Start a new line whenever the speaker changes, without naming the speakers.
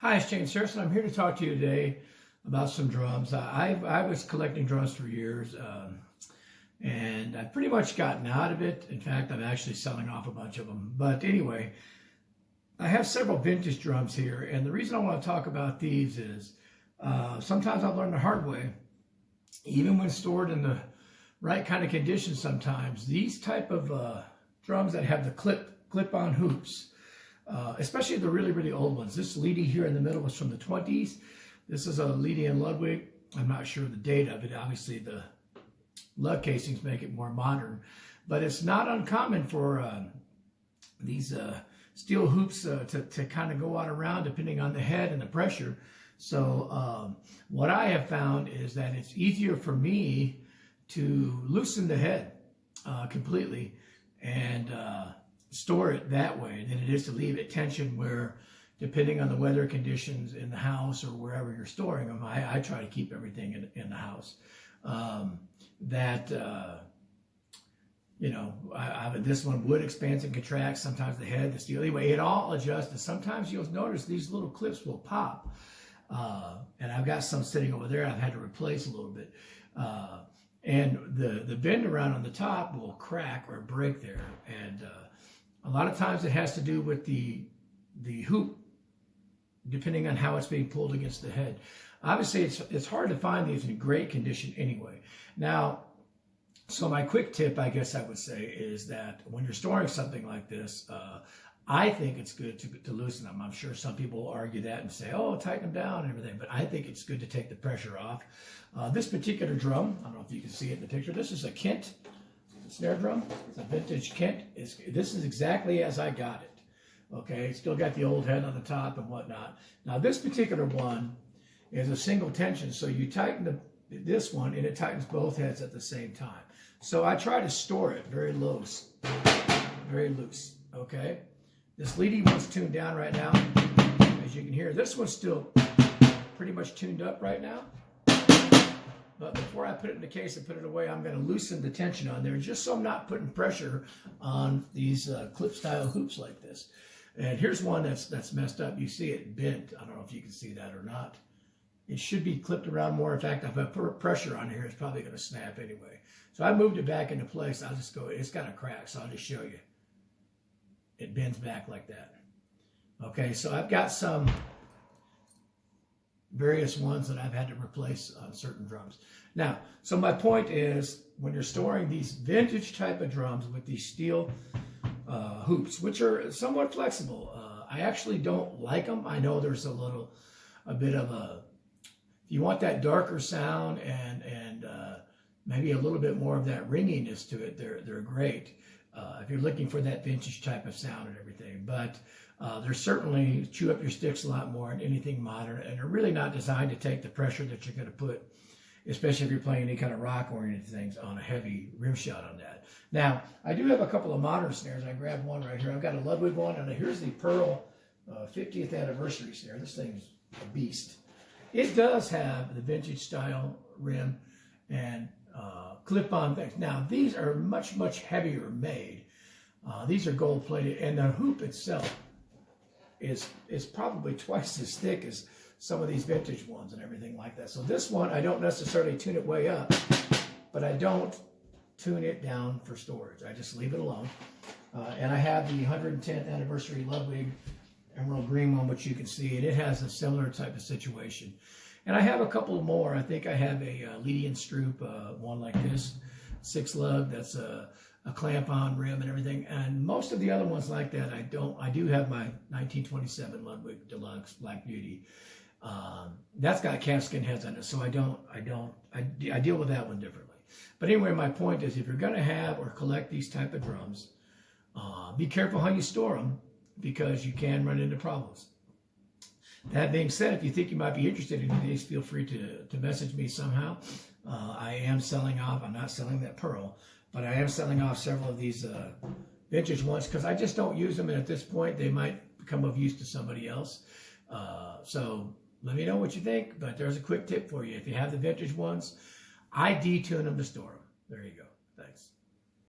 Hi, it's James Harrison. I'm here to talk to you today about some drums. I was collecting drums for years, and I've pretty much gotten out of it. In fact, I'm actually selling off a bunch of them. But anyway, I have several vintage drums here, and the reason I want to talk about these is sometimes I've learned the hard way, even when stored in the right kind of condition sometimes, these type of drums that have the clip-on hoops, especially the really, really old ones. This Leedy here in the middle was from the 20s. This is a Leedy and Ludwig. I'm not sure the date of it. Obviously, the lug casings make it more modern. But it's not uncommon for these steel hoops to kind of go out around depending on the head and the pressure. So what I have found is that it's easier for me to loosen the head completely and store it that way than it is to leave it tension where, depending on the weather conditions in the house or wherever you're storing them, I try to keep everything in the house. This one would expand and contract, sometimes the head, the steel, anyway, it all adjusts, and sometimes you'll notice these little clips will pop. And I've got some sitting over there I've had to replace a little bit. And the bend around on the top will crack or break there. And a lot of times it has to do with the hoop, depending on how it's being pulled against the head. Obviously, it's hard to find these in great condition anyway. Now, so my quick tip, I guess I would say, is that when you're storing something like this, I think it's good to loosen them. I'm sure some people will argue that and say, oh, tighten them down and everything, but I think it's good to take the pressure off. This particular drum, I don't know if you can see it in the picture, this is a Kent snare drum. It's a vintage Kent. This is exactly as I got it. Okay, still got the old head on the top and whatnot. Now this particular one is a single tension, so you tighten this one and it tightens both heads at the same time. So I try to store it very loose, okay? This Leedy one's tuned down right now. As you can hear, this one's still pretty much tuned up right now. But before I put it in the case and put it away, I'm going to loosen the tension on there just so I'm not putting pressure on these clip-style hoops like this. And here's one that's messed up. You see it bent. I don't know if you can see that or not. It should be clipped around more. In fact, if I put pressure on here, it's probably going to snap anyway. So I moved it back into place. I'll just go, it's got a crack, so I'll just show you. It bends back like that. Okay, so I've got some various ones that I've had to replace on certain drums. Now, so my point is, when you're storing these vintage type of drums with these steel hoops, which are somewhat flexible, I actually don't like them. I know there's a bit of a, if you want that darker sound and maybe a little bit more of that ringiness to it, they're great. If you're looking for that vintage type of sound and everything, but they're certainly chew up your sticks a lot more than anything modern, and they're really not designed to take the pressure that you're going to put, especially if you're playing any kind of rock-oriented things, on a heavy rim shot on that. Now, I do have a couple of modern snares. I grabbed one right here. I've got a Ludwig one, and here's the Pearl 50th anniversary snare. This thing's a beast. It does have the vintage style rim and clip-on things. Now, these are much, much heavier made. These are gold-plated, and the hoop itself is probably twice as thick as some of these vintage ones and everything like that. So this one, I don't necessarily tune it way up, but I don't tune it down for storage. I just leave it alone. And I have the 110th anniversary Ludwig emerald green one, which you can see, and it has a similar type of situation. And I have a couple more. I think I have a Leedy and Stroop, one like this, 6-lug, that's a clamp-on rim and everything. And most of the other ones like that, I don't. I do have my 1927 Ludwig Deluxe Black Beauty. That's got calfskin heads on it, so I deal with that one differently. But anyway, my point is, if you're going to have or collect these type of drums, be careful how you store them, because you can run into problems. That being said, if you think you might be interested in these, feel free to message me somehow. I am selling off, I'm not selling that Pearl, but I am selling off several of these vintage ones because I just don't use them, and at this point they might become of use to somebody else. So let me know what you think, but there's a quick tip for you. If you have the vintage ones, I detune them to store them. There you go.